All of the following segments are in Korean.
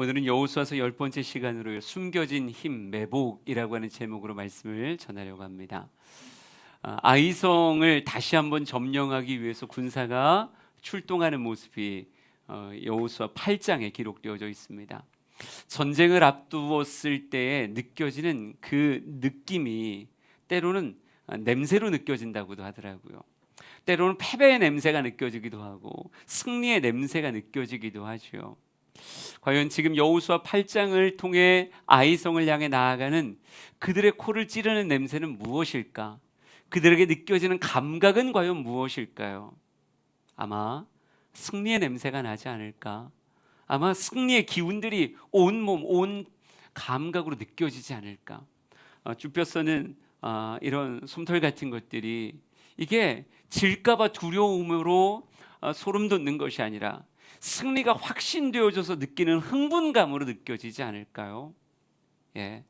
오늘은 여호수아서 10번째 시간으로 숨겨진 힘, 매복이라고 하는 제목으로 말씀을 전하려고 합니다. 아이성을 다시 한번 점령하기 위해서 군사가 출동하는 모습이 여호수아 8장에 기록되어져 있습니다. 전쟁을 앞두었을 때 느껴지는 그 느낌이 때로는 냄새로 느껴진다고도 하더라고요. 때로는 패배의 냄새가 느껴지기도 하고 승리의 냄새가 느껴지기도 하죠. 과연 지금 여호수아 8장을 통해 아이성을 향해 나아가는 그들의 코를 찌르는 냄새는 무엇일까? 그들에게 느껴지는 감각은 과연 무엇일까요? 아마 승리의 냄새가 나지 않을까? 아마 승리의 기운들이 온몸, 온 감각으로 느껴지지 않을까? 주뼈서는 이런 솜털 같은 것들이 이게 질까봐 두려움으로 소름 돋는 것이 아니라 승리가 확신되어져서 느끼는 흥분감으로 느껴지지 않을까요? 예,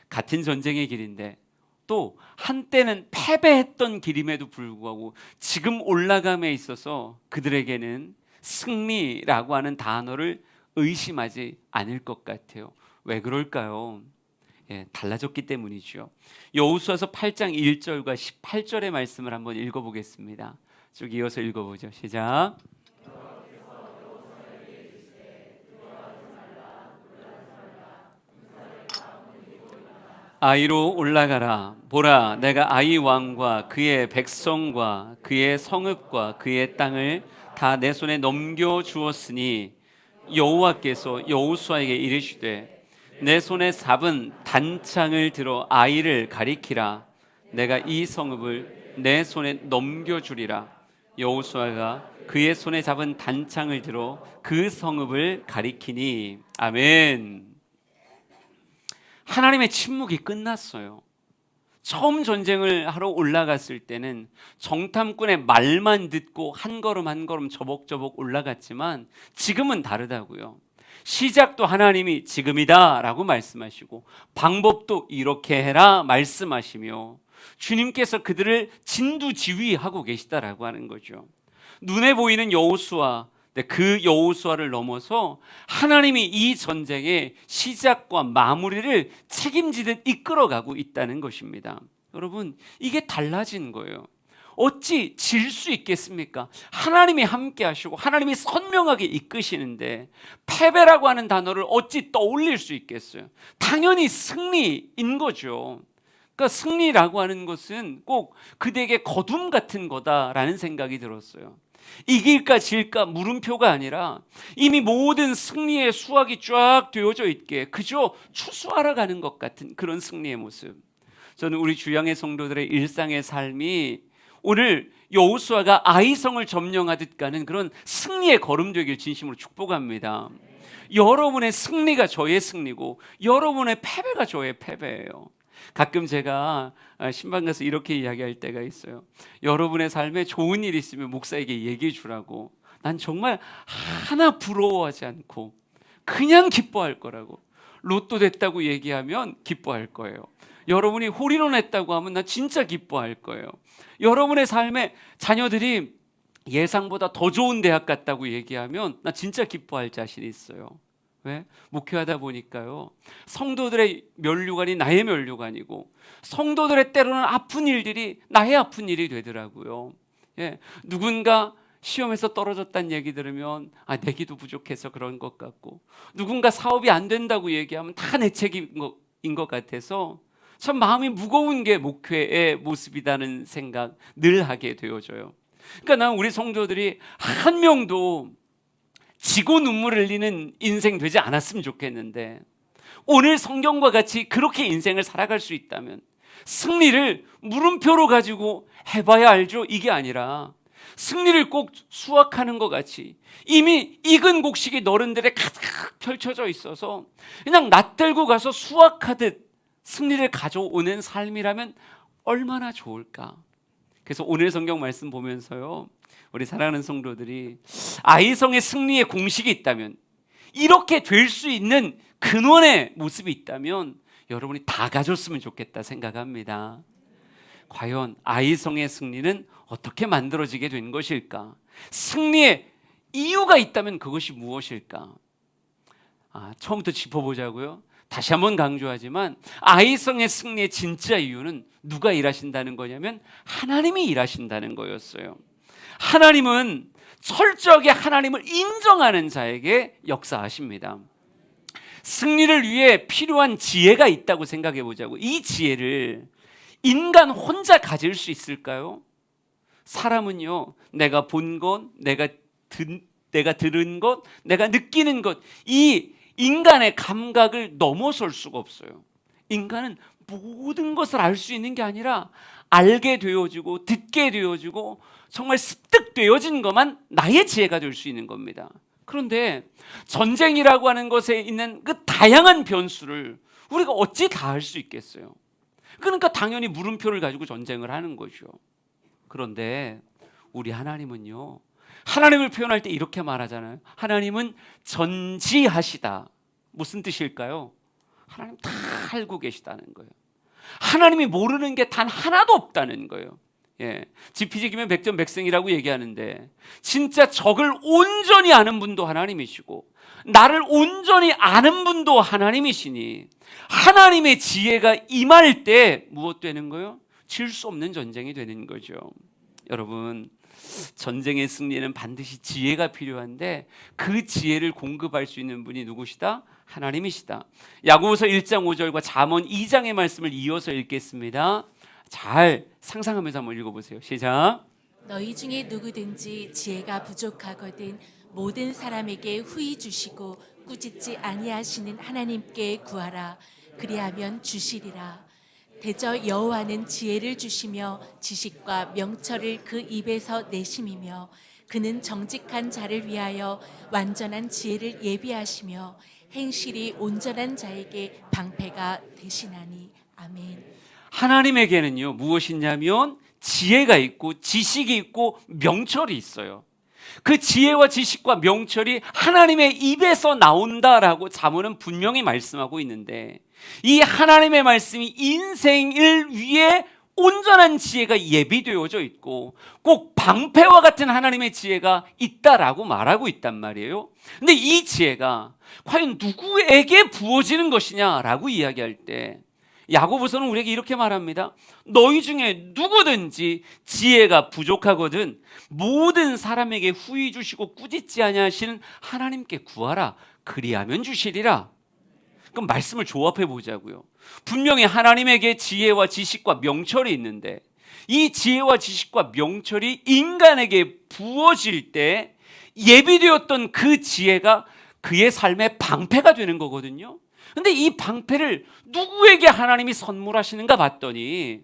같은 전쟁의 길인데 또 한때는 패배했던 길임에도 불구하고 지금 올라감에 있어서 그들에게는 승리라고 하는 단어를 의심하지 않을 것 같아요. 왜 그럴까요? 예, 달라졌기 때문이죠. 여호수아서 8장 1절과 18절의 말씀을 한번 읽어보겠습니다. 쭉 이어서 읽어보죠. 시작. 아이로 올라가라. 보라, 내가 아이 왕과 그의 백성과 그의 성읍과 그의 땅을 다 내 손에 넘겨 주었으니 여호와께서 여호수아에게 이르시되 내 손에 잡은 단창을 들어 아이를 가리키라. 내가 이 성읍을 내 손에 넘겨 주리라. 여호수아가 그의 손에 잡은 단창을 들어 그 성읍을 가리키니. 아멘. 하나님의 침묵이 끝났어요. 처음 전쟁을 하러 올라갔을 때는 정탐꾼의 말만 듣고 한 걸음 한 걸음 저벅저벅 올라갔지만 지금은 다르다고요. 시작도 하나님이 지금이다 라고 말씀하시고 방법도 이렇게 해라 말씀하시며 주님께서 그들을 진두지휘하고 계시다라고 하는 거죠. 눈에 보이는 여호수아, 그 여호수아를 넘어서 하나님이 이 전쟁의 시작과 마무리를 책임지듯 이끌어가고 있다는 것입니다. 여러분, 이게 달라진 거예요. 어찌 질 수 있겠습니까? 하나님이 함께 하시고 하나님이 선명하게 이끄시는데 패배라고 하는 단어를 어찌 떠올릴 수 있겠어요? 당연히 승리인 거죠. 그러니까 승리라고 하는 것은 꼭 그대에게 거둠 같은 거다라는 생각이 들었어요. 이길까 질까 물음표가 아니라 이미 모든 승리의 수확이 쫙 되어져 있게 그저 추수하러 가는 것 같은 그런 승리의 모습. 저는 우리 주양의 성도들의 일상의 삶이 오늘 여호수아가 아이성을 점령하듯 가는 그런 승리의 걸음 되길 진심으로 축복합니다. 여러분의 승리가 저의 승리고 여러분의 패배가 저의 패배예요. 가끔 제가 신방 가서 이렇게 이야기할 때가 있어요. 여러분의 삶에 좋은 일이 있으면 목사에게 얘기해 주라고. 난 정말 하나 부러워하지 않고 그냥 기뻐할 거라고. 로또 됐다고 얘기하면 기뻐할 거예요. 여러분이 홀인원 했다고 하면 난 진짜 기뻐할 거예요. 여러분의 삶에 자녀들이 예상보다 더 좋은 대학 갔다고 얘기하면 나 진짜 기뻐할 자신이 있어요. 왜? 목회하다 보니까요, 성도들의 면류관이 나의 면류관이고 성도들의 때로는 아픈 일들이 나의 아픈 일이 되더라고요. 예, 누군가 시험에서 떨어졌다는 얘기 들으면 내 기도 부족해서 그런 것 같고, 누군가 사업이 안 된다고 얘기하면 다 내 책임인 것 같아서 참 마음이 무거운 게 목회의 모습이라는 생각 늘 하게 되어져요. 그러니까 난 우리 성도들이 한 명도 지고 눈물 흘리는 인생 되지 않았으면 좋겠는데, 오늘 성경과 같이 그렇게 인생을 살아갈 수 있다면 승리를 물음표로 가지고 해봐야 알죠. 이게 아니라 승리를 꼭 수확하는 것 같이 이미 익은 곡식이 너른들에 가득 펼쳐져 있어서 그냥 낯들고 가서 수확하듯 승리를 가져오는 삶이라면 얼마나 좋을까. 그래서 오늘 성경 말씀 보면서요, 우리 사랑하는 성도들이 아이성의 승리의 공식이 있다면, 이렇게 될 수 있는 근원의 모습이 있다면 여러분이 다 가졌으면 좋겠다 생각합니다. 과연 아이성의 승리는 어떻게 만들어지게 된 것일까? 승리의 이유가 있다면 그것이 무엇일까? 처음부터 짚어보자고요. 다시 한번 강조하지만 아이성의 승리의 진짜 이유는 누가 일하신다는 거냐면 하나님이 일하신다는 거였어요. 하나님은 철저하게 하나님을 인정하는 자에게 역사하십니다. 승리를 위해 필요한 지혜가 있다고 생각해 보자고. 이 지혜를 인간 혼자 가질 수 있을까요? 사람은요, 내가 본 것, 내가 들은 것, 내가 느끼는 것, 이 인간의 감각을 넘어설 수가 없어요. 인간은 모든 것을 알 수 있는 게 아니라 알게 되어지고 듣게 되어지고 정말 습득되어진 것만 나의 지혜가 될 수 있는 겁니다. 그런데 전쟁이라고 하는 것에 있는 그 다양한 변수를 우리가 어찌 다 알 수 있겠어요? 그러니까 당연히 물음표를 가지고 전쟁을 하는 거죠. 그런데 우리 하나님은요, 하나님을 표현할 때 이렇게 말하잖아요. 하나님은 전지하시다. 무슨 뜻일까요? 하나님 다 알고 계시다는 거예요. 하나님이 모르는 게 단 하나도 없다는 거예요. 지피지기면 백전백승이라고 얘기하는데 진짜 적을 온전히 아는 분도 하나님이시고 나를 온전히 아는 분도 하나님이시니 하나님의 지혜가 임할 때 무엇 되는 거예요? 질 수 없는 전쟁이 되는 거죠. 여러분, 전쟁의 승리에는 반드시 지혜가 필요한데 그 지혜를 공급할 수 있는 분이 누구시다? 하나님이시다. 야고보서 1장 5절과 잠언 2장의 말씀을 이어서 읽겠습니다. 잘 상상하면서 한번 읽어보세요. 시작. 너희 중에 누구든지 지혜가 부족하거든 모든 사람에게 후히 주시고 꾸짖지 아니하시는 하나님께 구하라. 그리하면 주시리라. 대저 여호와는 지혜를 주시며 지식과 명철을 그 입에서 내심이며 그는 정직한 자를 위하여 완전한 지혜를 예비하시며 행실이 온전한 자에게 방패가 되시나니. 아멘. 하나님에게는요 무엇이 있냐면 지혜가 있고 지식이 있고 명철이 있어요. 그 지혜와 지식과 명철이 하나님의 입에서 나온다라고 잠언은 분명히 말씀하고 있는데 이 하나님의 말씀이 인생을 위해 온전한 지혜가 예비되어져 있고 꼭 방패와 같은 하나님의 지혜가 있다라고 말하고 있단 말이에요. 근데 이 지혜가 과연 누구에게 부어지는 것이냐라고 이야기할 때 야고보서는 우리에게 이렇게 말합니다. 너희 중에 누구든지 지혜가 부족하거든 모든 사람에게 후히 주시고 꾸짖지 아니하시는 하나님께 구하라. 그리하면 주시리라. 그럼 말씀을 조합해 보자고요. 분명히 하나님에게 지혜와 지식과 명철이 있는데 이 지혜와 지식과 명철이 인간에게 부어질 때 예비되었던 그 지혜가 그의 삶의 방패가 되는 거거든요. 근데 이 방패를 누구에게 하나님이 선물하시는가 봤더니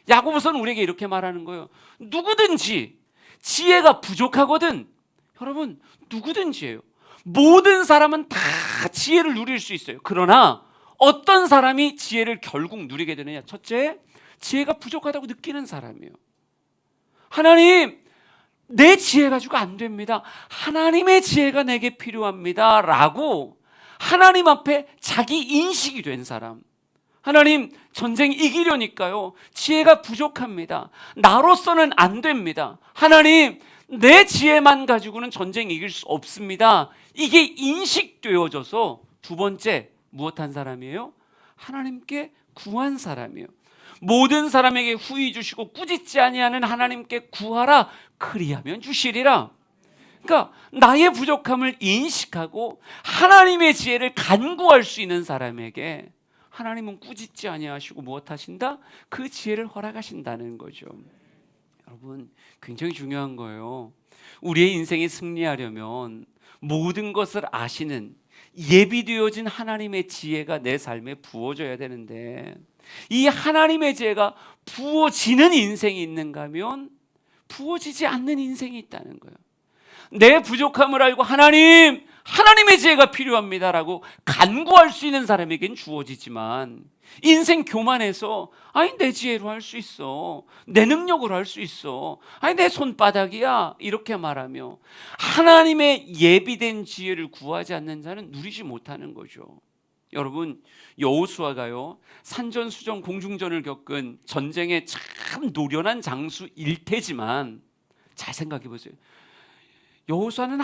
야고보서는 우리에게 이렇게 말하는 거예요. 누구든지 지혜가 부족하거든. 여러분, 누구든지예요. 모든 사람은 다 지혜를 누릴 수 있어요. 그러나 어떤 사람이 지혜를 결국 누리게 되느냐? 첫째, 지혜가 부족하다고 느끼는 사람이에요. 하나님, 내 지혜 가지고 안 됩니다. 하나님의 지혜가 내게 필요합니다. 라고 하나님 앞에 자기 인식이 된 사람. 하나님, 전쟁 이기려니까요 지혜가 부족합니다. 나로서는 안 됩니다. 하나님, 내 지혜만 가지고는 전쟁 이길 수 없습니다. 이게 인식되어져서 두 번째 무엇한 사람이에요? 하나님께 구한 사람이에요. 모든 사람에게 후히 주시고 꾸짖지 아니하는 하나님께 구하라. 그리하면 주시리라. 그러니까 나의 부족함을 인식하고 하나님의 지혜를 간구할 수 있는 사람에게 하나님은 꾸짖지 아니하시고 무엇 하신다? 그 지혜를 허락하신다는 거죠. 여러분, 굉장히 중요한 거예요. 우리의 인생이 승리하려면 모든 것을 아시는 예비되어진 하나님의 지혜가 내 삶에 부어져야 되는데 이 하나님의 지혜가 부어지는 인생이 있는가 하면 부어지지 않는 인생이 있다는 거예요. 내 부족함을 알고 하나님의 지혜가 필요합니다라고 간구할 수 있는 사람에겐 주어지지만 인생 교만해서 내 지혜로 할 수 있어, 내 능력으로 할 수 있어, 내 손바닥이야 이렇게 말하며 하나님의 예비된 지혜를 구하지 않는 자는 누리지 못하는 거죠. 여러분, 여호수아가요 산전수전 공중전을 겪은 전쟁의 참 노련한 장수일 테지만 잘 생각해 보세요. 여호수아는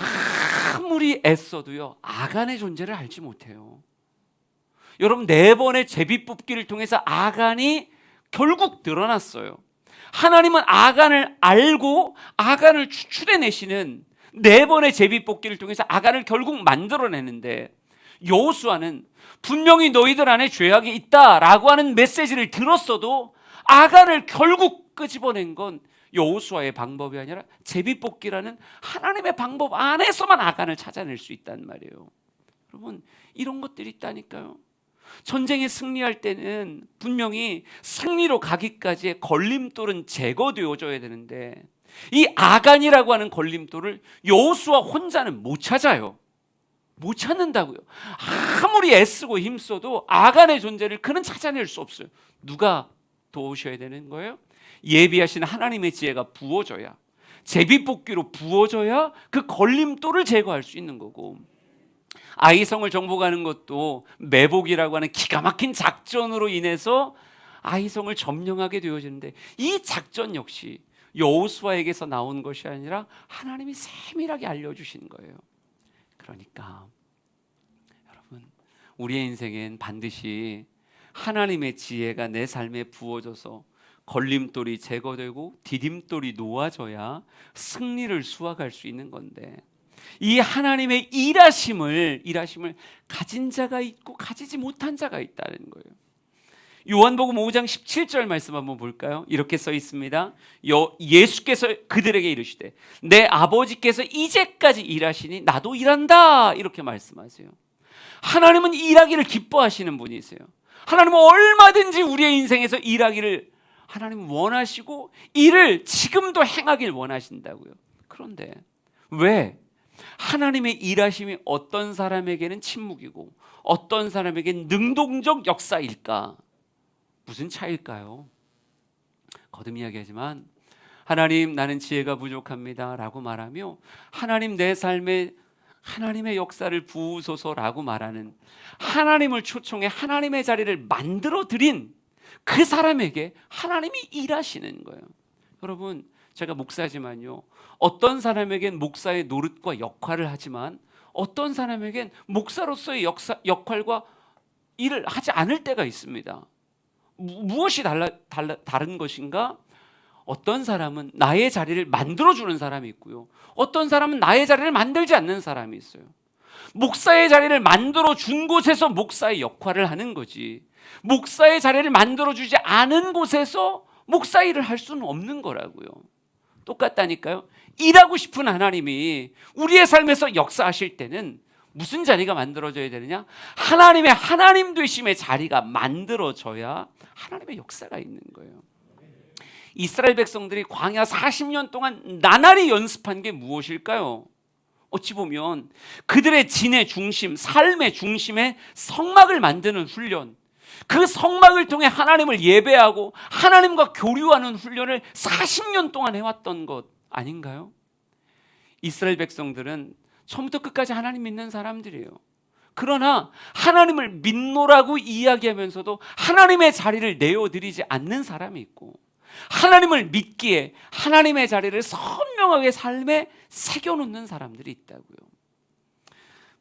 아무리 애써도요 아간의 존재를 알지 못해요. 여러분, 4번의 제비 뽑기를 통해서 아간이 결국 드러났어요. 하나님은 아간을 알고 아간을 추출해내시는 4번의 제비 뽑기를 통해서 아간을 결국 만들어내는데, 여호수아는 분명히 너희들 안에 죄악이 있다라고 하는 메시지를 들었어도 아간을 결국 끄집어낸 건 여호수아의 방법이 아니라 제비뽑기라는 하나님의 방법 안에서만 아간을 찾아낼 수 있단 말이에요. 여러분, 이런 것들이 있다니까요. 전쟁에 승리할 때는 분명히 승리로 가기까지의 걸림돌은 제거되어져야 되는데, 이 아간이라고 하는 걸림돌을 여호수아 혼자는 못 찾아요. 못 찾는다고요. 아무리 애쓰고 힘써도 아간의 존재를 그는 찾아낼 수 없어요. 누가 도우셔야 되는 거예요? 예비하신 하나님의 지혜가 부어져야, 제비뽑기로 부어져야 그 걸림돌을 제거할 수 있는 거고, 아이성을 정복하는 것도 매복이라고 하는 기가 막힌 작전으로 인해서 아이성을 점령하게 되어지는데, 이 작전 역시 여호수아에게서 나온 것이 아니라 하나님이 세밀하게 알려주신 거예요. 그러니까 여러분, 우리의 인생엔 반드시 하나님의 지혜가 내 삶에 부어져서 걸림돌이 제거되고 디딤돌이 놓아져야 승리를 수확할 수 있는 건데, 이 하나님의 일하심을 가진 자가 있고 가지지 못한 자가 있다는 거예요. 요한복음 5장 17절 말씀 한번 볼까요? 이렇게 써 있습니다. 예수께서 그들에게 이르시되 내 아버지께서 이제까지 일하시니 나도 일한다, 이렇게 말씀하세요. 하나님은 일하기를 기뻐하시는 분이세요. 하나님은 얼마든지 우리의 인생에서 일하기를 하나님은 원하시고 일을 지금도 행하길 원하신다고요. 그런데 왜 하나님의 일하심이 어떤 사람에게는 침묵이고 어떤 사람에게는 능동적 역사일까? 무슨 차이일까요? 거듭 이야기하지만 하나님, 나는 지혜가 부족합니다 라고 말하며 하나님, 내 삶에 하나님의 역사를 부으소서라고 말하는, 하나님을 초청해 하나님의 자리를 만들어 드린 그 사람에게 하나님이 일하시는 거예요. 여러분, 제가 목사지만요, 어떤 사람에겐 목사의 노릇과 역할을 하지만 어떤 사람에겐 목사로서의 역할과 일을 하지 않을 때가 있습니다. 무엇이 다른 것인가? 어떤 사람은 나의 자리를 만들어주는 사람이 있고요, 어떤 사람은 나의 자리를 만들지 않는 사람이 있어요. 목사의 자리를 만들어준 곳에서 목사의 역할을 하는 거지, 목사의 자리를 만들어주지 않은 곳에서 목사 일을 할 수는 없는 거라고요. 똑같다니까요. 일하고 싶은 하나님이 우리의 삶에서 역사하실 때는 무슨 자리가 만들어져야 되느냐? 하나님의 하나님 되심의 자리가 만들어져야 하나님의 역사가 있는 거예요. 이스라엘 백성들이 광야 40년 동안 나날이 연습한 게 무엇일까요? 어찌 보면 그들의 진의 중심, 삶의 중심에 성막을 만드는 훈련, 그 성막을 통해 하나님을 예배하고 하나님과 교류하는 훈련을 40년 동안 해왔던 것 아닌가요? 이스라엘 백성들은 처음부터 끝까지 하나님 믿는 사람들이에요. 그러나 하나님을 믿노라고 이야기하면서도 하나님의 자리를 내어드리지 않는 사람이 있고, 하나님을 믿기에 하나님의 자리를 선명하게 삶에 새겨놓는 사람들이 있다고요.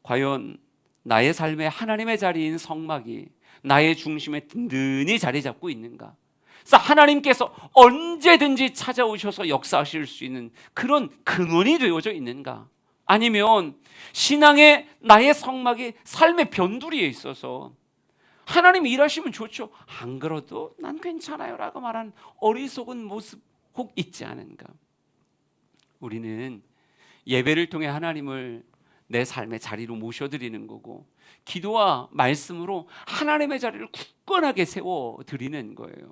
과연 나의 삶에 하나님의 자리인 성막이 나의 중심에 든든히 자리 잡고 있는가? 그래서 하나님께서 언제든지 찾아오셔서 역사하실 수 있는 그런 근원이 되어져 있는가? 아니면 신앙의 나의 성막이 삶의 변두리에 있어서 하나님이 일하시면 좋죠, 안 그래도 난 괜찮아요 라고 말하는 어리석은 모습 혹 있지 않은가? 우리는 예배를 통해 하나님을 내 삶의 자리로 모셔드리는 거고, 기도와 말씀으로 하나님의 자리를 굳건하게 세워드리는 거예요.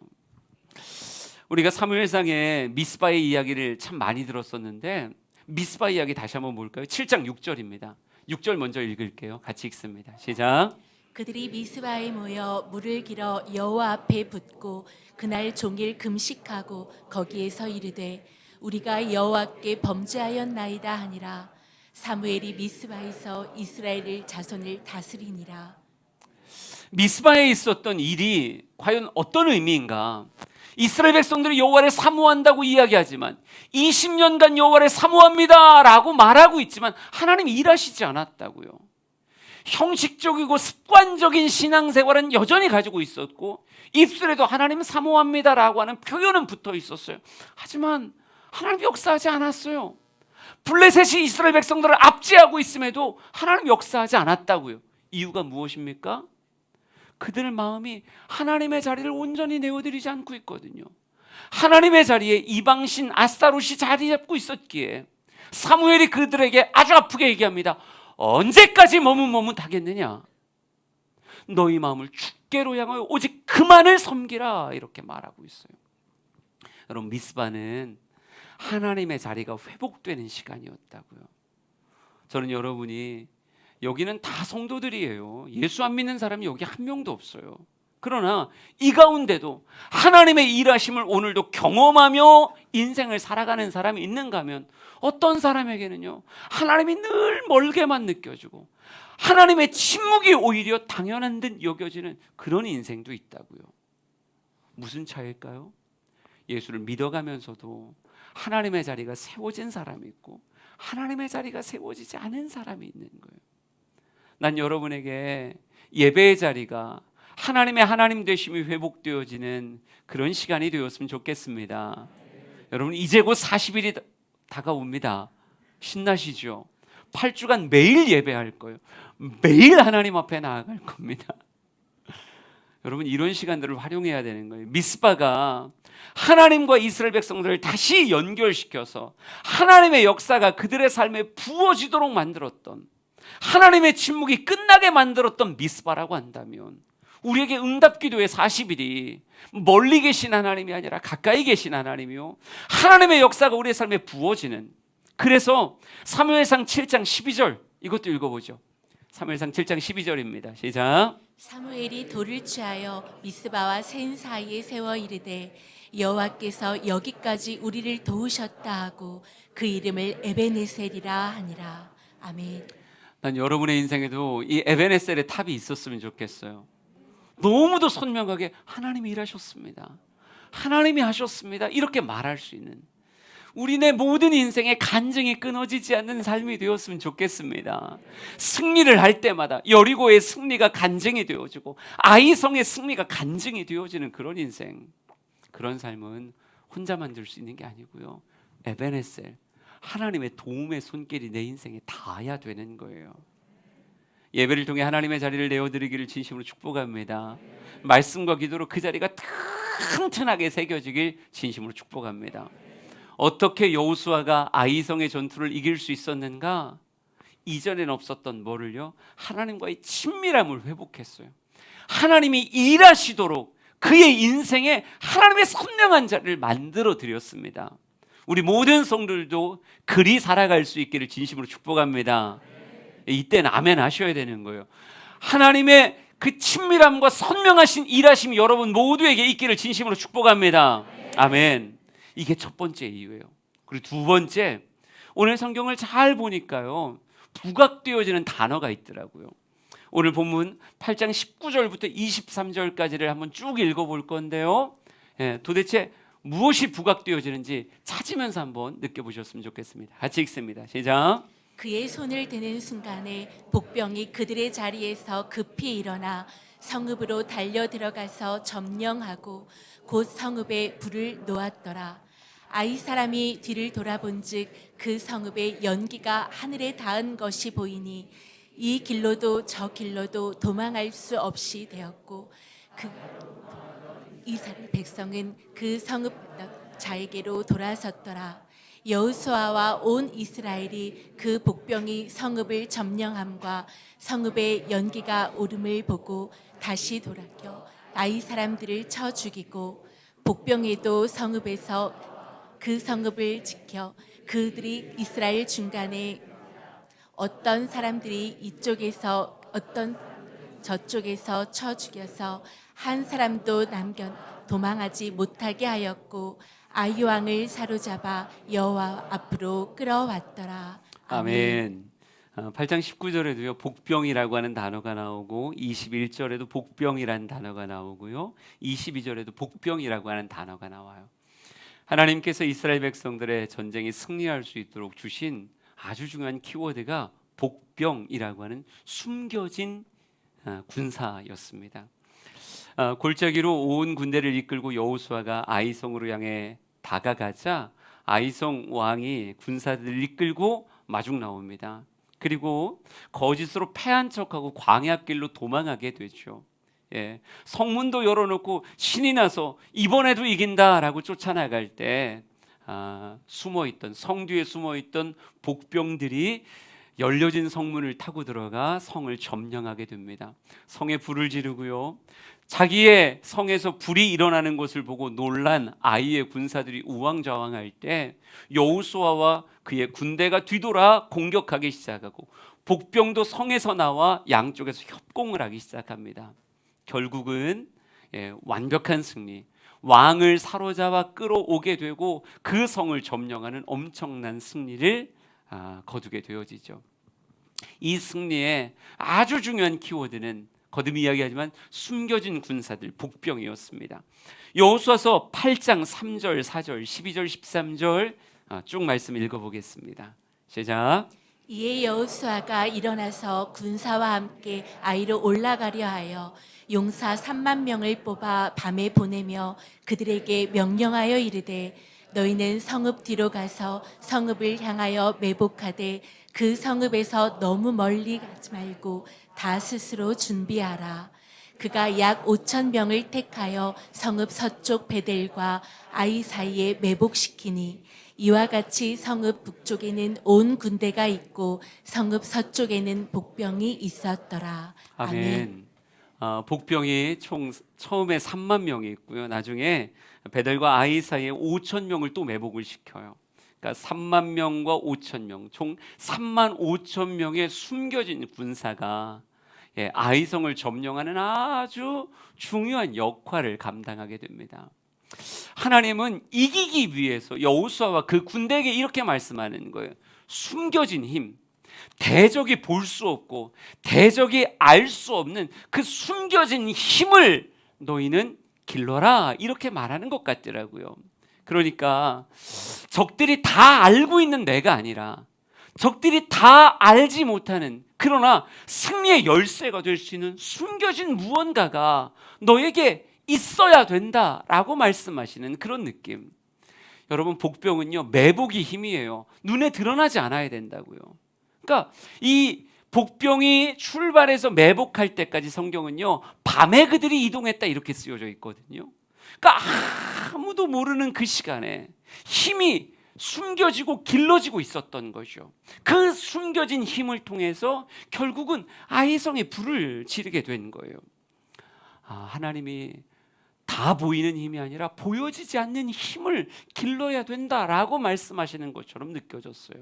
우리가 사무엘상의 미스바의 이야기를 참 많이 들었었는데, 미스바 이야기 다시 한번 볼까요? 7장 6절입니다. 6절 먼저 읽을게요. 같이 읽습니다. 시작. 그들이 미스바에 모여 물을 길어 여호와 앞에 붓고 그날 종일 금식하고 거기에서 이르되 우리가 여호와께 범죄하였나이다 하니라. 사무엘이 미스바에서 이스라엘 자손을 다스리니라. 미스바에 있었던 일이 과연 어떤 의미인가? 이스라엘 백성들이 여호와를 사모한다고 이야기하지만 20년간 여호와를 사모합니다 라고 말하고 있지만 하나님이 일하시지 않았다고요. 형식적이고 습관적인 신앙생활은 여전히 가지고 있었고 입술에도 하나님 사모합니다 라고 하는 표현은 붙어 있었어요. 하지만 하나님 역사하지 않았어요. 블레셋이 이스라엘 백성들을 압제하고 있음에도 하나님 역사하지 않았다고요. 이유가 무엇입니까? 그들 마음이 하나님의 자리를 온전히 내어드리지 않고 있거든요. 하나님의 자리에 이방신 아스타롯이 자리 잡고 있었기에 사무엘이 그들에게 아주 아프게 얘기합니다. 언제까지 머뭇머뭇하겠느냐? 너희 마음을 주께로 향하여 오직 그만을 섬기라 이렇게 말하고 있어요. 여러분, 미스바는 하나님의 자리가 회복되는 시간이었다고요. 저는 여러분이 여기는 다 성도들이에요. 예수 안 믿는 사람이 여기 한 명도 없어요. 그러나 이 가운데도 하나님의 일하심을 오늘도 경험하며 인생을 살아가는 사람이 있는가 하면 어떤 사람에게는요 하나님이 늘 멀게만 느껴지고 하나님의 침묵이 오히려 당연한 듯 여겨지는 그런 인생도 있다고요. 무슨 차이일까요? 예수를 믿어가면서도 하나님의 자리가 세워진 사람이 있고 하나님의 자리가 세워지지 않은 사람이 있는 거예요. 난 여러분에게 예배의 자리가 하나님의 하나님 되심이 회복되어지는 그런 시간이 되었으면 좋겠습니다. 여러분, 이제 곧 40일이 다가옵니다. 신나시죠? 8주간 매일 예배할 거예요. 매일 하나님 앞에 나아갈 겁니다. 여러분, 이런 시간들을 활용해야 되는 거예요. 미스바가 하나님과 이스라엘 백성들을 다시 연결시켜서 하나님의 역사가 그들의 삶에 부어지도록 만들었던, 하나님의 침묵이 끝나게 만들었던 미스바라고 한다면 우리에게 응답기도의 40일이 멀리 계신 하나님이 아니라 가까이 계신 하나님이요 하나님의 역사가 우리의 삶에 부어지는, 그래서 사무엘상 7장 12절 이것도 읽어보죠. 사무엘상 7장 12절입니다. 시작. 사무엘이 돌을 취하여 미스바와 센 사이에 세워 이르되 여호와께서 여기까지 우리를 도우셨다 하고 그 이름을 에베네셀이라 하니라. 아멘. 난 여러분의 인생에도 이 에베네셀의 탑이 있었으면 좋겠어요. 너무도 선명하게 하나님이 일하셨습니다, 하나님이 하셨습니다 이렇게 말할 수 있는 우리네 모든 인생의 간증이 끊어지지 않는 삶이 되었으면 좋겠습니다. 승리를 할 때마다 여리고의 승리가 간증이 되어지고 아이성의 승리가 간증이 되어지는 그런 인생, 그런 삶은 혼자 만들 수 있는 게 아니고요 에베네셀, 하나님의 도움의 손길이 내 인생에 닿아야 되는 거예요. 예배를 통해 하나님의 자리를 내어드리기를 진심으로 축복합니다. 말씀과 기도로 그 자리가 튼튼하게 새겨지길 진심으로 축복합니다. 어떻게 여호수아가 아이성의 전투를 이길 수 있었는가? 이전엔 없었던 뭐를요? 하나님과의 친밀함을 회복했어요. 하나님이 일하시도록 그의 인생에 하나님의 선명한 자리를 만들어 드렸습니다. 우리 모든 성도들도 그리 살아갈 수 있기를 진심으로 축복합니다. 이때는 아멘 하셔야 되는 거예요. 하나님의 그 친밀함과 선명하신 일하심이 여러분 모두에게 있기를 진심으로 축복합니다. 아멘. 이게 첫 번째 이유예요. 그리고 두 번째, 오늘 성경을 잘 보니까요 부각되어지는 단어가 있더라고요. 오늘 본문 8장 19절부터 23절까지를 한번 쭉 읽어볼 건데요 도대체 무엇이 부각되어지는지 찾으면서 한번 느껴보셨으면 좋겠습니다. 같이 읽습니다. 시작. 그의 손을 드는 순간에 복병이 그들의 자리에서 급히 일어나 성읍으로 달려 들어가서 점령하고 곧 성읍에 불을 놓았더라. 아이 사람이 뒤를 돌아본즉 그 성읍의 연기가 하늘에 닿은 것이 보이니 이 길로도 저 길로도 도망할 수 없이 되었고 이스라엘 백성은 그 성읍 자에게로 돌아섰더라. 여호수아와 온 이스라엘이 그 복병이 성읍을 점령함과 성읍의 연기가 오름을 보고 다시 돌아켜 아이 사람들을 쳐 죽이고 복병에도 성읍에서 그 성읍을 지켜 그들이 이스라엘 중간에 어떤 사람들이 이쪽에서 어떤 저쪽에서 쳐 죽여서 한 사람도 남겨 도망하지 못하게 하였고 아이 왕을 사로잡아 여호와 앞으로 끌어왔더라. 아멘. 8장 19절에도요 복병이라고 하는 단어가 나오고 21절에도 복병이라는 단어가 나오고요 22절에도 복병이라고 하는 단어가 나와요. 하나님께서 이스라엘 백성들의 전쟁에 승리할 수 있도록 주신 아주 중요한 키워드가 복병이라고 하는 숨겨진 군사였습니다. 골짜기로 온 군대를 이끌고 여호수아가 아이성으로 향해 다가가자 아이성 왕이 군사들을 이끌고 마중 나옵니다. 그리고 거짓으로 패한 척하고 광야길로 도망하게 되죠. 성문도 열어놓고 신이 나서 이번에도 이긴다라고 쫓아나갈 때 숨어있던 성 뒤에 숨어있던 복병들이 열려진 성문을 타고 들어가 성을 점령하게 됩니다. 성에 불을 지르고요. 자기의 성에서 불이 일어나는 것을 보고 놀란 아이의 군사들이 우왕좌왕할 때 여호수아와 그의 군대가 뒤돌아 공격하기 시작하고 복병도 성에서 나와 양쪽에서 협공을 하기 시작합니다. 결국은 완벽한 승리, 왕을 사로잡아 끌어오게 되고 그 성을 점령하는 엄청난 승리를 거두게 되어지죠. 이 승리의 아주 중요한 키워드는 거듭 이야기하지만 숨겨진 군사들, 복병이었습니다. 여호수아서 8장 3절, 4절, 12절, 13절 쭉 말씀 읽어보겠습니다. 시작. 이에 여호수아가 일어나서 군사와 함께 아이로 올라가려 하여 용사 3만 명을 뽑아 밤에 보내며 그들에게 명령하여 이르되 너희는 성읍 뒤로 가서 성읍을 향하여 매복하되 그 성읍에서 너무 멀리 가지 말고 다 스스로 준비하라. 그가 약 5천 명을 택하여 성읍 서쪽 베델과 아이 사이에 매복시키니 이와 같이 성읍 북쪽에는 온 군대가 있고 성읍 서쪽에는 복병이 있었더라. 아멘. 복병이 총 처음에 3만 명이 있고요. 나중에 베델과 아이 사이에 5천 명을 또 매복을 시켜요. 그러니까 3만 명과 5천 명, 총 3만 5천 명의 숨겨진 군사가 아이성을 점령하는 아주 중요한 역할을 감당하게 됩니다. 하나님은 이기기 위해서 여호수아와 그 군대에게 이렇게 말씀하는 거예요. 숨겨진 힘, 대적이 볼 수 없고 대적이 알 수 없는 그 숨겨진 힘을 너희는 길러라, 이렇게 말하는 것 같더라고요. 그러니까 적들이 다 알고 있는 내가 아니라 적들이 다 알지 못하는, 그러나 승리의 열쇠가 될 수 있는 숨겨진 무언가가 너에게 있어야 된다라고 말씀하시는 그런 느낌. 여러분, 복병은요 매복이 힘이에요. 눈에 드러나지 않아야 된다고요. 그러니까 이 복병이 출발해서 매복할 때까지 성경은요 밤에 그들이 이동했다 이렇게 쓰여져 있거든요. 그러니까 아무도 모르는 그 시간에 힘이 숨겨지고 길러지고 있었던 것이죠. 그 숨겨진 힘을 통해서 결국은 아이성에 불을 지르게 된 거예요. 하나님이 다 보이는 힘이 아니라 보여지지 않는 힘을 길러야 된다라고 말씀하시는 것처럼 느껴졌어요.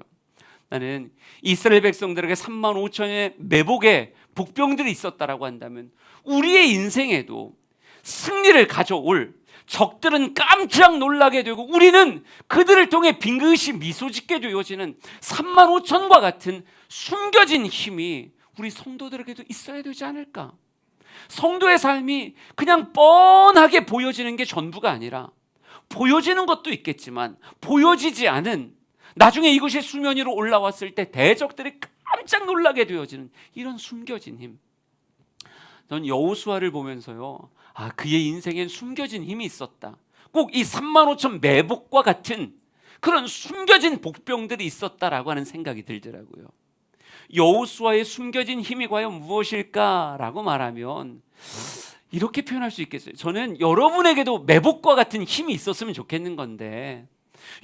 나는 이스라엘 백성들에게 3만 5천의 매복의 복병들이 있었다라고 한다면 우리의 인생에도 승리를 가져올 적들은 깜짝 놀라게 되고 우리는 그들을 통해 빙긋이 미소 짓게 되어지는 3만 5천과 같은 숨겨진 힘이 우리 성도들에게도 있어야 되지 않을까? 성도의 삶이 그냥 뻔하게 보여지는 게 전부가 아니라 보여지는 것도 있겠지만 보여지지 않은, 나중에 이것이 수면 위로 올라왔을 때 대적들이 깜짝 놀라게 되어지는 이런 숨겨진 힘. 전 여호수아를 보면서요, 그의 인생엔 숨겨진 힘이 있었다. 꼭 이 3만 5천 매복과 같은 그런 숨겨진 복병들이 있었다라고 하는 생각이 들더라고요. 여호수아의 숨겨진 힘이 과연 무엇일까라고 말하면 이렇게 표현할 수 있겠어요. 저는 여러분에게도 매복과 같은 힘이 있었으면 좋겠는 건데,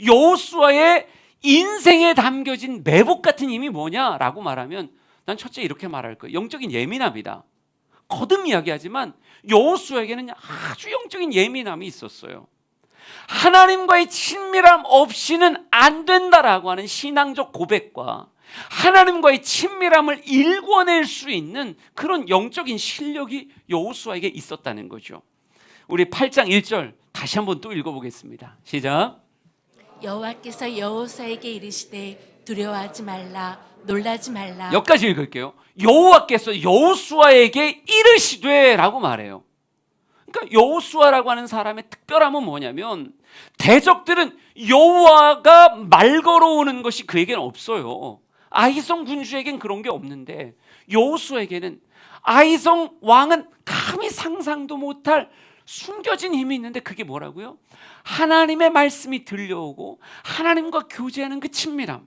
여호수아의 인생에 담겨진 매복 같은 힘이 뭐냐라고 말하면 난 첫째 이렇게 말할 거예요. 영적인 예민함이다. 거듭 이야기하지만 여호수아에게는 아주 영적인 예민함이 있었어요. 하나님과의 친밀함 없이는 안 된다라고 하는 신앙적 고백과 하나님과의 친밀함을 일궈낼 수 있는 그런 영적인 실력이 여호수아에게 있었다는 거죠. 우리 8장 1절 다시 한번 또 읽어보겠습니다. 시작. 여호와께서 여호수아에게 이르시되 두려워하지 말라. 놀라지 말라. 여기까지 읽을게요. 여호와께서 여호수아에게 이르시되라고 말해요. 그러니까 여호수아라고 하는 사람의 특별함은 뭐냐면 대적들은 여호와가 말 걸어오는 것이 그에게는 없어요. 아이성 군주에겐 그런 게 없는데 여호수아에게는 아이성 왕은 감히 상상도 못할 숨겨진 힘이 있는데 그게 뭐라고요? 하나님의 말씀이 들려오고 하나님과 교제하는 그 친밀함.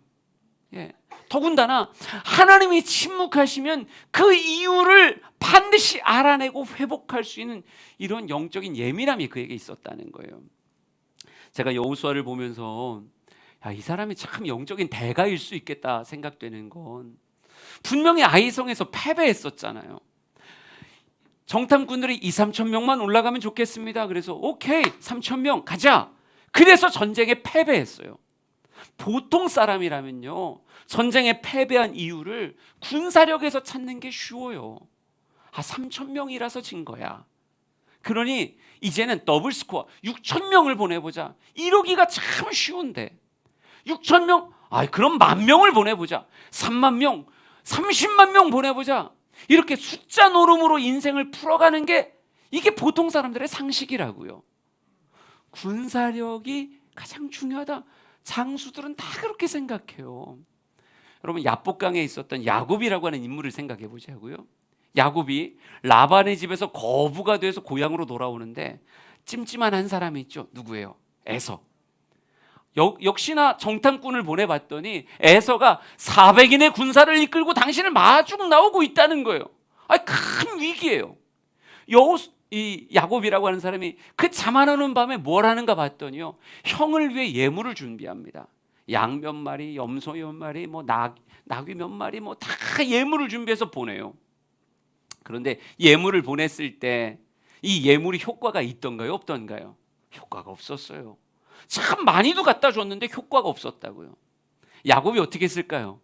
더군다나 하나님이 침묵하시면 그 이유를 반드시 알아내고 회복할 수 있는 이런 영적인 예민함이 그에게 있었다는 거예요. 제가 여호수아를 보면서 이 사람이 참 영적인 대가일 수 있겠다 생각되는 건 분명히 아이성에서 패배했었잖아요. 정탐꾼들이 2-3천 명만 올라가면 좋겠습니다. 그래서 오케이 3천 명 가자. 그래서 전쟁에 패배했어요. 보통 사람이라면요 전쟁에 패배한 이유를 군사력에서 찾는 게 쉬워요. 3천 명이라서 진 거야. 그러니 이제는 더블 스코어 6천 명을 보내보자. 이러기가 참 쉬운데 6천 명? 그럼 10,000명을 보내보자. 3만 명, 30만 명 보내보자. 이렇게 숫자 노름으로 인생을 풀어가는 게 이게 보통 사람들의 상식이라고요. 군사력이 가장 중요하다. 장수들은 다 그렇게 생각해요. 여러분 야복강에 있었던 야곱이라고 하는 인물을 생각해 보자고요. 야곱이 라반의 집에서 거부가 돼서 고향으로 돌아오는데 찜찜한 한 사람이 있죠. 누구예요? 에서. 역시나 정탐꾼을 보내봤더니 에서가 400인의 군사를 이끌고 당신을 마중 나오고 있다는 거예요. 큰 위기예요. 이 야곱이라고 하는 사람이 그 잠 안 오는 밤에 뭘 하는가 봤더니요 형을 위해 예물을 준비합니다. 양 몇 마리, 염소 몇 마리, 나귀 몇 마리, 다 예물을 준비해서 보내요. 그런데 예물을 보냈을 때 이 예물이 효과가 있던가요, 없던가요? 효과가 없었어요. 참 많이도 갖다 줬는데 효과가 없었다고요. 야곱이 어떻게 했을까요?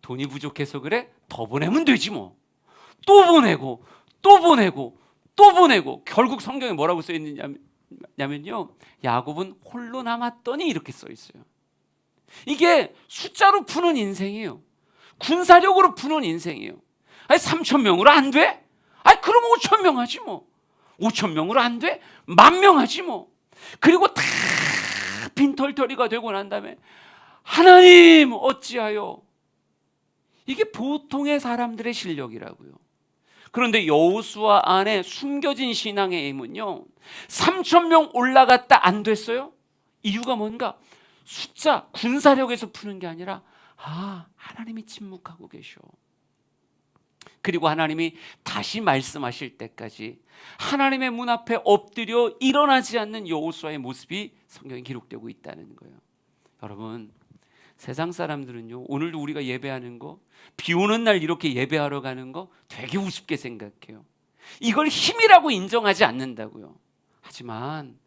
돈이 부족해서 그래? 더 보내면 되지 뭐. 또 보내고 또 보내고 또 보내고 결국 성경에 뭐라고 써 있느냐면요 야곱은 홀로 남았더니 이렇게 써 있어요. 이게 숫자로 푸는 인생이에요. 군사력으로 푸는 인생이에요. 3,000명으로 안 돼? 그럼 5,000명 하지 뭐. 5,000명으로 안 돼? 10,000명 하지 뭐. 그리고 다 빈털터리가 되고 난 다음에 하나님 어찌하여. 이게 보통의 사람들의 실력이라고요. 그런데 여호수아 안에 숨겨진 신앙의 힘은요 3,000명 올라갔다 안 됐어요? 이유가 뭔가? 숫자, 군사력에서 푸는 게 아니라 하나님이 침묵하고 계셔. 그리고 하나님이 다시 말씀하실 때까지 하나님의 문 앞에 엎드려 일어나지 않는 여호수아의 모습이 성경에 기록되고 있다는 거예요. 여러분 세상 사람들은요 오늘도 우리가 예배하는 거 비 오는 날 이렇게 예배하러 가는 거 되게 우습게 생각해요. 이걸 힘이라고 인정하지 않는다고요. 하지만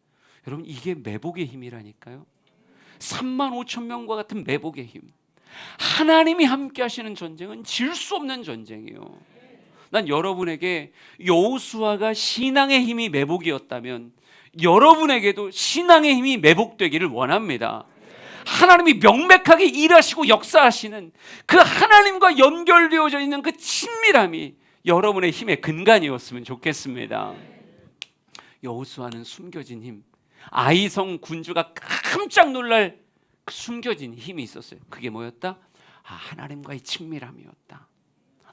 여러분 이게 매복의 힘이라니까요. 35,000명과 같은 매복의 힘. 하나님이 함께 하시는 전쟁은 질 수 없는 전쟁이에요. 난 여러분에게 여호수아가 신앙의 힘이 매복이었다면 여러분에게도 신앙의 힘이 매복되기를 원합니다. 하나님이 명백하게 일하시고 역사하시는 그 하나님과 연결되어져 있는 그 친밀함이 여러분의 힘의 근간이었으면 좋겠습니다. 여호수아는 숨겨진 힘, 아이성 군주가 깜짝 놀랄 그 숨겨진 힘이 있었어요. 그게 뭐였다? 하나님과의 친밀함이었다.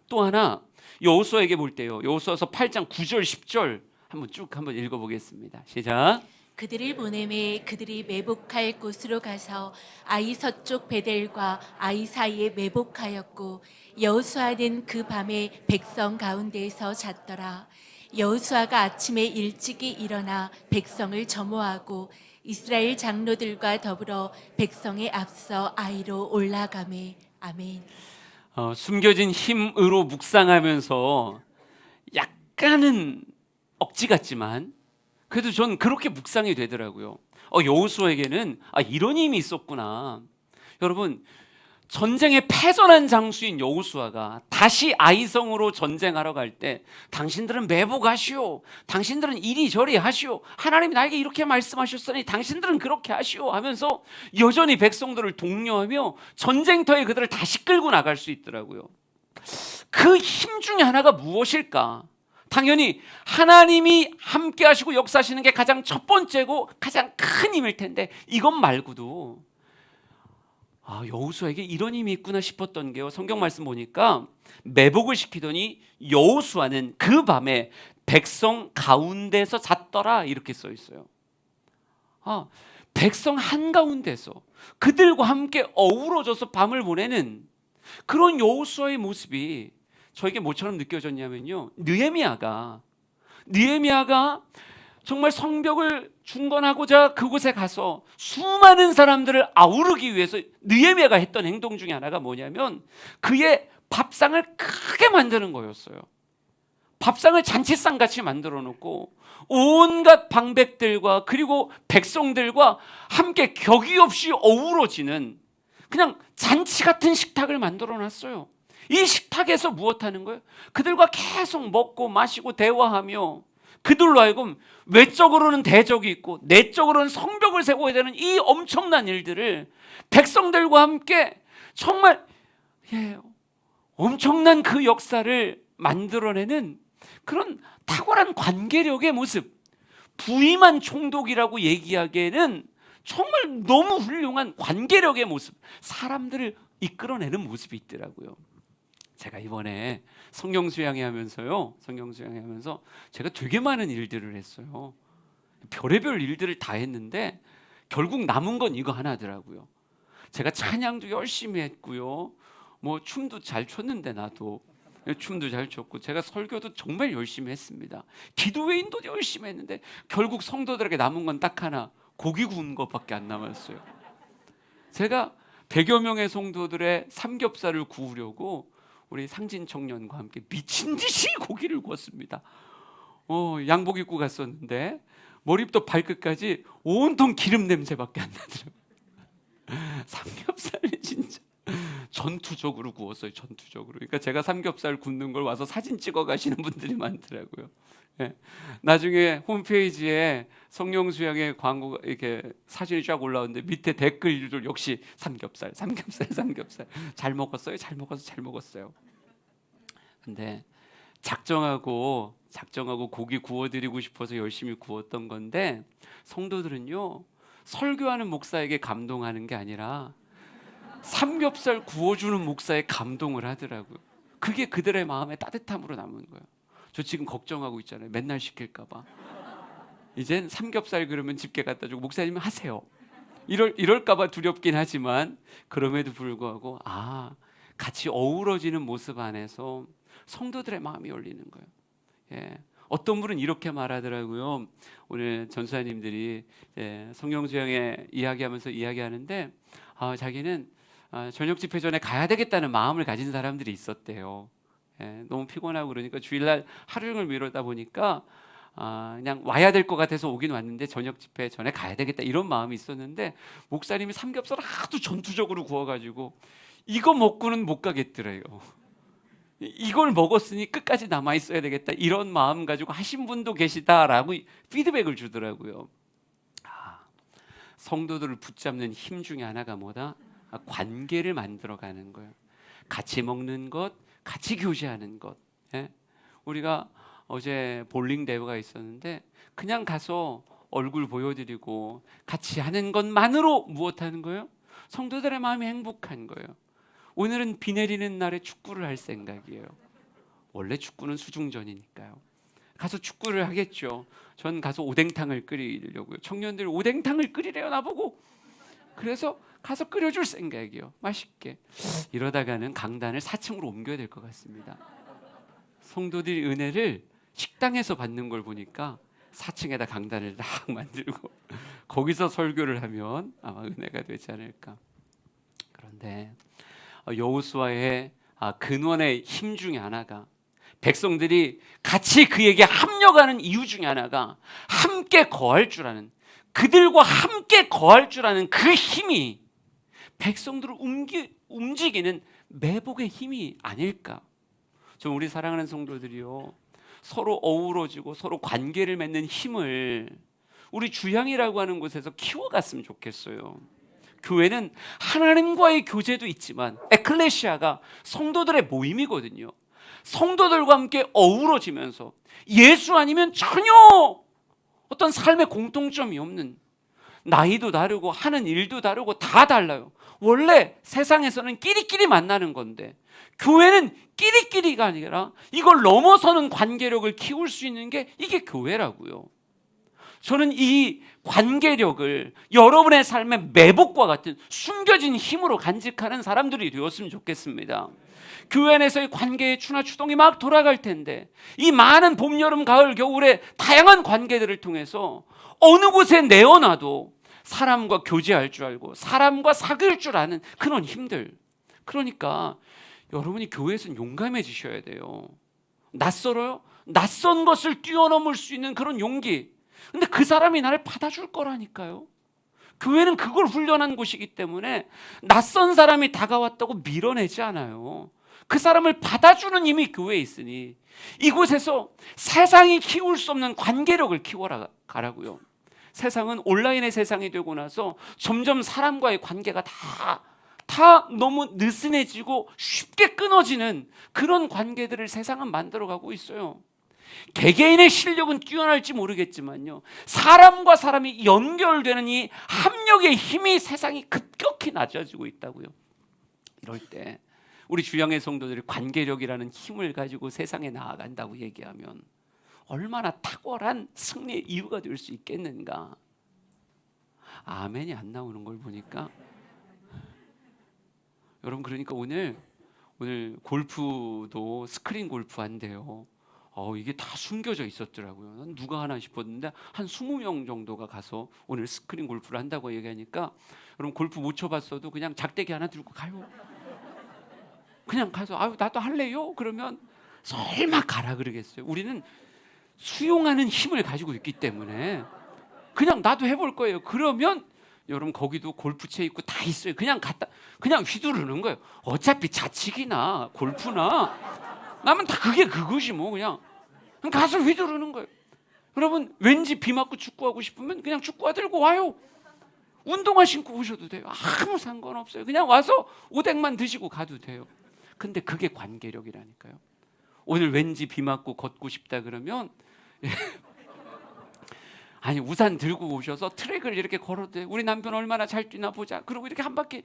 또 하나 여호수아에게 볼 때요 여호수아서 8장 9절 10절 한번 읽어보겠습니다. 시작. 그들을 보내매 그들이 매복할 곳으로 가서 아이 서쪽 베델과 아이 사이에 매복하였고 여호수아는 그 밤에 백성 가운데에서 잤더라. 여호수아가 아침에 일찍이 일어나 백성을 점호하고 이스라엘 장로들과 더불어 백성에 앞서 아이로 올라가매. 아멘. 숨겨진 힘으로 묵상하면서 약간은 억지 같지만 그래도 전 그렇게 묵상이 되더라고요. 여호수아에게는 이런 힘이 있었구나. 여러분 전쟁에 패전한 장수인 여호수아가 다시 아이성으로 전쟁하러 갈 때 당신들은 매복하시오, 당신들은 이리저리 하시오, 하나님이 나에게 이렇게 말씀하셨으니 당신들은 그렇게 하시오 하면서 여전히 백성들을 독려하며 전쟁터에 그들을 다시 끌고 나갈 수 있더라고요. 그 힘 중에 하나가 무엇일까? 당연히 하나님이 함께 하시고 역사하시는 게 가장 첫 번째고 가장 큰 힘일 텐데, 이것 말고도 여호수아에게 이런 힘이 있구나 싶었던 게요, 성경 말씀 보니까 매복을 시키더니 여호수아는 그 밤에 백성 가운데서 잤더라 이렇게 써 있어요. 백성 한가운데서 그들과 함께 어우러져서 밤을 보내는 그런 여호수아의 모습이 저에게 뭐처럼 느껴졌냐면요, 느헤미야가 정말 성벽을 중건하고자 그곳에 가서 수많은 사람들을 아우르기 위해서 느헤미야가 했던 행동 중에 하나가 뭐냐면 그의 밥상을 크게 만드는 거였어요. 밥상을 잔치상같이 만들어 놓고 온갖 방백들과 그리고 백성들과 함께 격이 없이 어우러지는 그냥 잔치 같은 식탁을 만들어 놨어요. 이 식탁에서 무엇하는 거예요? 그들과 계속 먹고 마시고 대화하며 그들로 하여금 외적으로는 대적이 있고 내적으로는 성벽을 세워야 되는 이 엄청난 일들을 백성들과 함께 정말 엄청난 그 역사를 만들어내는 그런 탁월한 관계력의 모습, 부임한 총독이라고 얘기하기에는 정말 너무 훌륭한 관계력의 모습, 사람들을 이끌어내는 모습이 있더라고요. 제가 이번에 성경 수양회 하면서 제가 되게 많은 일들을 했어요. 별의별 일들을 다 했는데 결국 남은 건 이거 하나더라고요. 제가 찬양도 열심히 했고요, 뭐 춤도 잘 췄는데 나도 춤도 잘 췄고, 제가 설교도 정말 열심히 했습니다. 기도회인도 열심히 했는데 결국 성도들에게 남은 건 딱 하나, 고기 구운 것밖에 안 남았어요. 제가 100여 명의 성도들의 삼겹살을 구우려고 우리 상진 청년과 함께 미친 듯이 고기를 구웠습니다. 양복 입고 갔었는데 머리부터 발끝까지 온통 기름 냄새밖에 안 나더라고요. 삼겹살을 진짜 전투적으로 구웠어요. 전투적으로. 그러니까 제가 삼겹살 굽는 걸 와서 사진 찍어 가시는 분들이 많더라고요. 나중에 홈페이지에 성령수양의 광고 이렇게 사진이 쫙 올라오는데 밑에 댓글들 역시 삼겹살 잘 먹었어요. 근데 작정하고 고기 구워드리고 싶어서 열심히 구웠던 건데, 성도들은요 설교하는 목사에게 감동하는 게 아니라 삼겹살 구워주는 목사에 감동을 하더라고요. 그게 그들의 마음에 따뜻함으로 남은 거예요. 저 지금 걱정하고 있잖아요. 맨날 시킬까 봐. 이젠 삼겹살 그러면 집게 갖다 주고 목사님 하세요. 이럴까 봐 두렵긴 하지만 그럼에도 불구하고 같이 어우러지는 모습 안에서 성도들의 마음이 열리는 거예요. 어떤 분은 이렇게 말하더라고요. 오늘 전수사님들이 성령수양회 이야기하는데 자기는 저녁 집회 전에 가야 되겠다는 마음을 가진 사람들이 있었대요. 너무 피곤하고 그러니까 주일날 하루 종일 미루다 보니까 그냥 와야 될 것 같아서 오긴 왔는데 저녁 집회 전에 가야 되겠다 이런 마음이 있었는데, 목사님이 삼겹살을 하도 전투적으로 구워가지고 이거 먹고는 못 가겠더래요. 이걸 먹었으니 끝까지 남아 있어야 되겠다 이런 마음 가지고 하신 분도 계시다라고 피드백을 주더라고요. 성도들을 붙잡는 힘 중에 하나가 뭐다? 관계를 만들어가는 거예요. 같이 먹는 것, 같이 교제하는 것. 우리가 어제 볼링 대회가 있었는데 그냥 가서 얼굴 보여드리고 같이 하는 것만으로 무엇하는 거예요? 성도들의 마음이 행복한 거예요. 오늘은 비 내리는 날에 축구를 할 생각이에요. 원래 축구는 수중전이니까요. 가서 축구를 하겠죠. 전 가서 오뎅탕을 끓이려고요. 청년들 오뎅탕을 끓이래요 나보고. 그래서 가서 끓여줄 생각이에요. 맛있게. 이러다가는 강단을 4층으로 옮겨야 될 것 같습니다. 성도들이 은혜를 식당에서 받는 걸 보니까 4층에다 강단을 딱 만들고 거기서 설교를 하면 아마 은혜가 되지 않을까. 그런데 여호수아의 근원의 힘 중에 하나가, 백성들이 같이 그에게 합력하는 이유 중에 하나가 함께 거할 줄 아는, 그들과 함께 거할 줄 아는 그 힘이 백성들을 움직이는 매복의 힘이 아닐까. 좀 우리 사랑하는 성도들이요, 서로 어우러지고 서로 관계를 맺는 힘을 우리 주양이라고 하는 곳에서 키워갔으면 좋겠어요. 교회는 하나님과의 교제도 있지만 에클레시아가 성도들의 모임이거든요. 성도들과 함께 어우러지면서 예수 아니면 전혀 어떤 삶의 공통점이 없는, 나이도 다르고 하는 일도 다르고 다 달라요. 원래 세상에서는 끼리끼리 만나는 건데 교회는 끼리끼리가 아니라 이걸 넘어서는 관계력을 키울 수 있는 게 이게 교회라고요. 저는 이 관계력을 여러분의 삶의 매복과 같은 숨겨진 힘으로 간직하는 사람들이 되었으면 좋겠습니다. 교회 안에서의 관계의 추나 추동이 막 돌아갈 텐데 이 많은 봄, 여름, 가을, 겨울의 다양한 관계들을 통해서 어느 곳에 내어놔도 사람과 교제할 줄 알고 사람과 사귈 줄 아는 그런 힘들. 그러니까 여러분이 교회에서는 용감해지셔야 돼요. 낯설어요? 낯선 것을 뛰어넘을 수 있는 그런 용기. 근데 그 사람이 나를 받아줄 거라니까요. 교회는 그걸 훈련한 곳이기 때문에 낯선 사람이 다가왔다고 밀어내지 않아요. 그 사람을 받아주는 힘이 교회에 있으니 이곳에서 세상이 키울 수 없는 관계력을 키워가라고요. 세상은 온라인의 세상이 되고 나서 점점 사람과의 관계가 다 너무 느슨해지고 쉽게 끊어지는 그런 관계들을 세상은 만들어가고 있어요. 개개인의 실력은 뛰어날지 모르겠지만요, 사람과 사람이 연결되는 이 합력의 힘이 세상이 급격히 낮아지고 있다고요. 이럴 때 우리 주양의 성도들이 관계력이라는 힘을 가지고 세상에 나아간다고 얘기하면 얼마나 탁월한 승리의 이유가 될 수 있겠는가. 아멘이 안 나오는 걸 보니까 여러분, 그러니까 오늘 골프도 스크린 골프 한대요. 이게 다 숨겨져 있었더라고요. 난 누가 하나 싶었는데 한 20명 정도가 가서 오늘 스크린 골프를 한다고 얘기하니까, 여러분 골프 못 쳐봤어도 그냥 작대기 하나 들고 가요. 그냥 가서 나도 할래요? 그러면 설마 가라 그러겠어요? 우리는 수용하는 힘을 가지고 있기 때문에 그냥 나도 해볼 거예요. 그러면 여러분 거기도 골프채 있고 다 있어요. 그냥 그냥 휘두르는 거예요. 어차피 자칙이나 골프나 나면 다 그것이 뭐 그냥 가서 휘두르는 거예요. 여러분 왠지 비 맞고 축구하고 싶으면 그냥 축구화 들고 와요. 운동화 신고 오셔도 돼요. 아무 상관없어요. 그냥 와서 오뎅만 드시고 가도 돼요. 근데 그게 관계력이라니까요. 오늘 왠지 비 맞고 걷고 싶다 그러면 아니 우산 들고 오셔서 트랙을 이렇게 걸어도 돼요. 우리 남편 얼마나 잘 뛰나 보자. 그리고 이렇게 한 바퀴.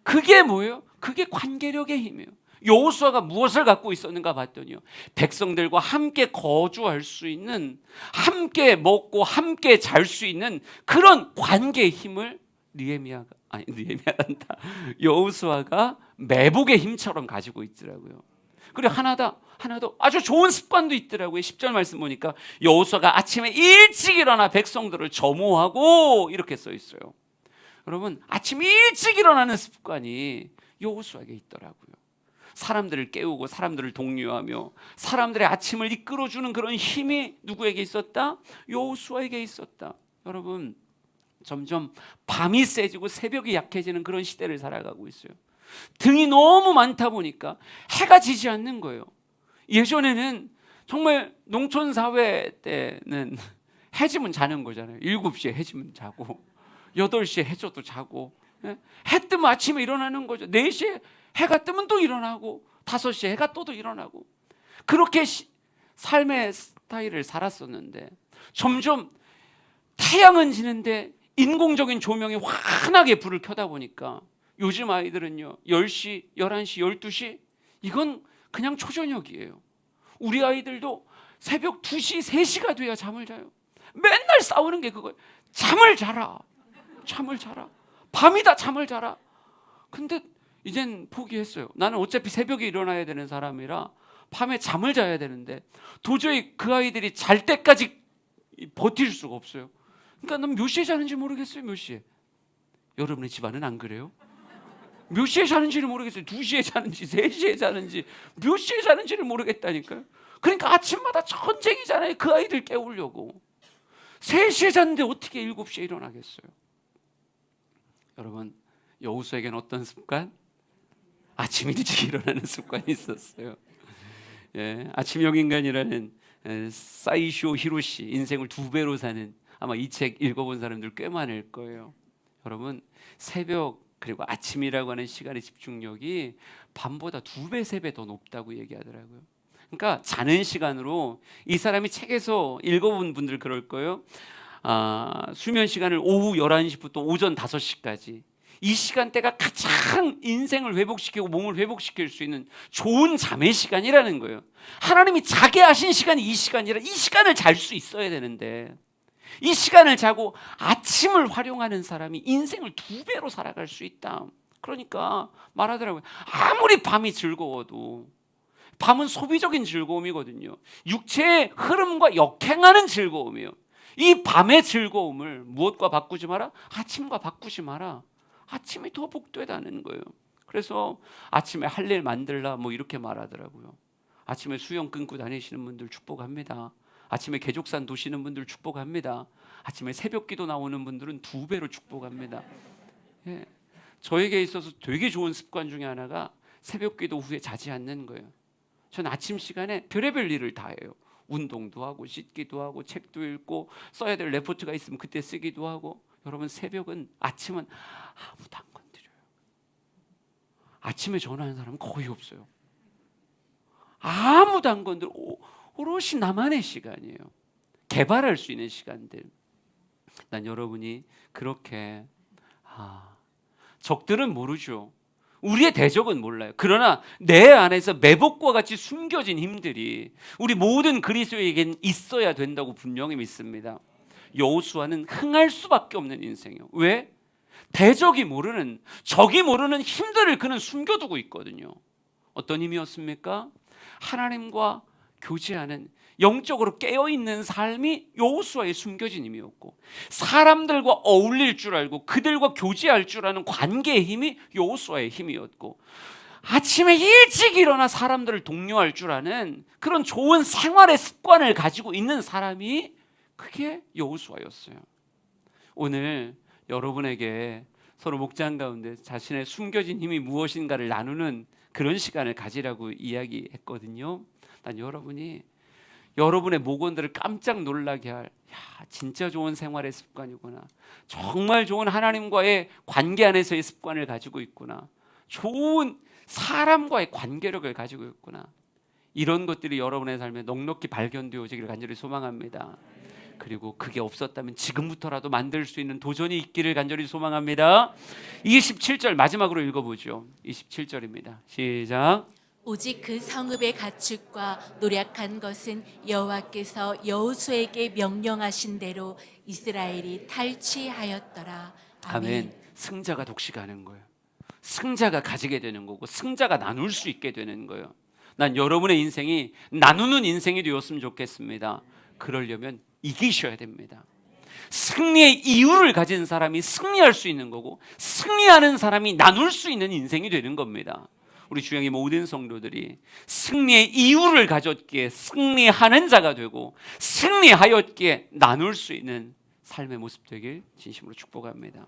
그게 뭐예요? 그게 관계력의 힘이에요. 여호수아가 무엇을 갖고 있었는가 봤더니요, 백성들과 함께 거주할 수 있는, 함께 먹고 함께 잘 수 있는 그런 관계의 힘을 여호수아가 매복의 힘처럼 가지고 있더라고요. 그리고 하나 더 아주 좋은 습관도 있더라고요. 10절 말씀 보니까 여호수아가 아침에 일찍 일어나 백성들을 점호하고 이렇게 써 있어요. 여러분 아침 일찍 일어나는 습관이 여호수아에게 있더라고요. 사람들을 깨우고 사람들을 독려하며 사람들의 아침을 이끌어주는 그런 힘이 누구에게 있었다? 여호수아에게 있었다. 여러분 점점 밤이 세지고 새벽이 약해지는 그런 시대를 살아가고 있어요. 등이 너무 많다 보니까 해가 지지 않는 거예요. 예전에는 정말 농촌 사회 때는 해지면 자는 거잖아요. 7시에 해지면 자고 8시에 해져도 자고, 해 뜨면 아침에 일어나는 거죠. 4시에 해가 뜨면 또 일어나고 5시에 해가 떠도 일어나고, 그렇게 삶의 스타일을 살았었는데 점점 태양은 지는데 인공적인 조명이 환하게 불을 켜다 보니까 요즘 아이들은요 10시, 11시, 12시 이건 그냥 초저녁이에요. 우리 아이들도 새벽 2시, 3시가 돼야 잠을 자요. 맨날 싸우는 게 그거예요. 잠을 자라. 밤이다 잠을 자라. 근데 이젠 포기했어요. 나는 어차피 새벽에 일어나야 되는 사람이라 밤에 잠을 자야 되는데 도저히 그 아이들이 잘 때까지 버틸 수가 없어요. 그러니까 난 몇 시에 자는지 모르겠어요. 몇 시에? 여러분의 집안은 안 그래요? 몇 시에 자는지를 모르겠어요. 2시에 자는지 3시에 자는지 몇 시에 자는지를 모르겠다니까요. 그러니까 아침마다 전쟁이잖아요. 그 아이들 깨우려고. 3시에 잤는데 어떻게 7시에 일어나겠어요? 여러분 여호수아에게는 어떤 습관? 아침 일찍 일어나는 습관이 있었어요. 예, 아침형 인간이라는 사이쇼 히로시, 인생을 2배로 사는, 아마 이 책 읽어본 사람들 꽤 많을 거예요. 여러분, 새벽 그리고 아침이라고 하는 시간의 집중력이 밤보다 2배, 3배 더 높다고 얘기하더라고요. 그러니까 자는 시간으로, 이 사람이 책에서 읽어본 분들 그럴 거예요. 수면 시간을 오후 11시부터 오전 5시까지, 이 시간대가 가장 인생을 회복시키고 몸을 회복시킬 수 있는 좋은 잠의 시간이라는 거예요. 하나님이 자게 하신 시간이 이 시간이라, 이 시간을 잘 수 있어야 되는데, 이 시간을 자고 아침을 활용하는 사람이 인생을 2배로 살아갈 수 있다. 그러니까 말하더라고요. 아무리 밤이 즐거워도, 밤은 소비적인 즐거움이거든요. 육체의 흐름과 역행하는 즐거움이에요. 이 밤의 즐거움을 무엇과 바꾸지 마라? 아침과 바꾸지 마라. 아침이 더 복되다는 거예요. 그래서 아침에 할 일 만들라 뭐 이렇게 말하더라고요. 아침에 수영 끊고 다니시는 분들 축복합니다. 아침에 개족산 도시는 분들 축복합니다. 아침에 새벽기도 나오는 분들은 2배로 축복합니다. 예. 저에게 있어서 되게 좋은 습관 중에 하나가 새벽기도 후에 자지 않는 거예요. 전 아침 시간에 별의별 일을 다 해요. 운동도 하고 씻기도 하고 책도 읽고 써야 될 레포트가 있으면 그때 쓰기도 하고. 여러분, 새벽은, 아침은 아무도 안 건드려요. 아침에 전화하는 사람은 거의 없어요. 아무도 안 건드려. 오롯이 나만의 시간이에요. 개발할 수 있는 시간들. 난 여러분이 그렇게, 적들은 모르죠. 우리의 대적은 몰라요. 그러나 내 안에서 매복과 같이 숨겨진 힘들이 우리 모든 그리스도에겐 있어야 된다고 분명히 믿습니다. 여호수아는 흥할 수밖에 없는 인생이에요. 왜? 대적이 모르는, 적이 모르는 힘들을 그는 숨겨두고 있거든요. 어떤 힘이었습니까? 하나님과 교제하는, 영적으로 깨어있는 삶이 여호수아의 숨겨진 힘이었고, 사람들과 어울릴 줄 알고 그들과 교제할 줄 아는 관계의 힘이 여호수아의 힘이었고, 아침에 일찍 일어나 사람들을 독려할 줄 아는 그런 좋은 생활의 습관을 가지고 있는 사람이, 그게 여호수아였어요. 오늘 여러분에게 서로 목장 가운데 자신의 숨겨진 힘이 무엇인가를 나누는 그런 시간을 가지라고 이야기했거든요. 난 여러분이 여러분의 목원들을 깜짝 놀라게 할, 진짜 좋은 생활의 습관이구나, 정말 좋은 하나님과의 관계 안에서의 습관을 가지고 있구나, 좋은 사람과의 관계력을 가지고 있구나, 이런 것들이 여러분의 삶에 넉넉히 발견되어지기를 간절히 소망합니다. 그리고 그게 없었다면 지금부터라도 만들 수 있는 도전이 있기를 간절히 소망합니다. 27절 마지막으로 읽어보죠. 27절입니다. 시작. 오직 그 성읍의 가축과 노력한 것은 여호와께서 여호수아에게 명령하신 대로 이스라엘이 탈취하였더라. 아멘. 승자가 독식하는 거예요. 승자가 가지게 되는 거고, 승자가 나눌 수 있게 되는 거예요. 난 여러분의 인생이 나누는 인생이 되었으면 좋겠습니다. 그러려면 이기셔야 됩니다. 승리의 이유를 가진 사람이 승리할 수 있는 거고, 승리하는 사람이 나눌 수 있는 인생이 되는 겁니다. 우리 주영의 모든 성도들이 승리의 이유를 가졌기에 승리하는 자가 되고, 승리하였기에 나눌 수 있는 삶의 모습 되길 진심으로 축복합니다.